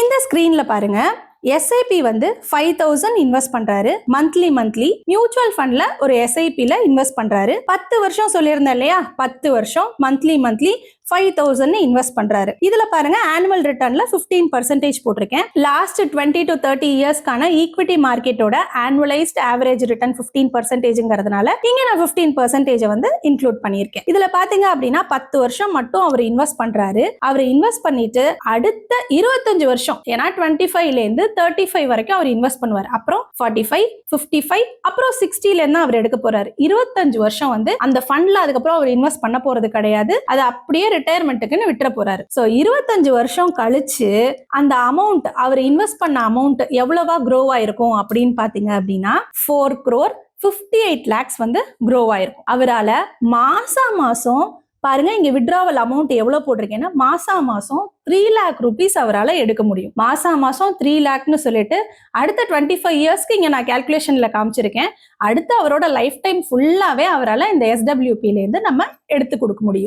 இந்த ஸ்கிரீன்ல பாருங்க, எஸ்ஐபி வந்து 5000 இன்வெஸ்ட் பண்றாரு மந்த்லி மியூச்சுவல் ஃபண்ட்ல ஒரு எஸ்ஐபில இன்வெஸ்ட் பண்றாரு. 10 வருஷம் சொல்லியிருந்தேன் இல்லையா, 10 வருஷம் மந்த்லி 5000 இன்வெஸ்ட் பண்றாரு. இதுல பாருங்க ஆனுவல் ரிட்டர்ன்ல 15% போட்டிருக்கேன். லாஸ்ட் 20 to 30 இயர்ஸ்க்கான ஈக்விட்டி மார்க்கெட்டோட ஆனுவலைஸ்ட் ஆவரேஜ் ரிட்டர்ன் 15%ங்கிறதுனால இங்க நான் 15% வந்து இன்க்ளூட் பண்ணியிருக்கேன். இதுல பாத்தீங்க அப்படின்னா 10 வருஷம் மட்டும் அவர் இன்வெஸ்ட் பண்றாரு. அவர் இன்வெஸ்ட் பண்ணிட்டு அடுத்த 25 வருஷம், ஏன்னா 25ல இருந்து 35 வரைக்கும் அவர் இன்வெஸ்ட் பண்ணுவார். அப்புறம் 45, 55, அப்புறம் 60ல இருந்து அவர் எடுக்க போறாரு. 25 வருஷம் வந்து அந்த ஃபண்ட்ல அதுக்கப்புறம் அவர் இன்வெஸ்ட் பண்ண போறது கிடையாது. அது அப்படியே ரிட்டையர்மெண்ட்டுக்குன்னு விட்டுற போறாரு. சோ 25 வருஷம் கழிச்சு அந்த அமௌண்ட், அவர் இன்வெஸ்ட் பண்ண அமௌண்ட் எவ்வளவா க்ரோ ஆயிருக்கும் அப்படின்னு பாத்தீங்க அப்படின்னா 4 crore 58 lakhs வந்து க்ரோ ஆயிருக்கும். அவரால மாசம் பாருங்க, இங்க வித்ட்ராவல் அமௌண்ட் எவ்வளவு போட்டிருக்கேன்னா மாசம் 3 lakh rupees அவரால் எடுக்க முடியும். மாசம் 3 lakhன்னு சொல்லிட்டு அடுத்த 25 இயர்ஸ்க்கு இங்க நான் கால்குலேஷன்ல காமிச்சிருக்கேன். அடுத்து அவரோட லைஃப் டைம் ஃபுல்லாவே அவரால் இந்த SWP ல இருந்து நம்ம எடுத்து கொடுக்க முடியும்.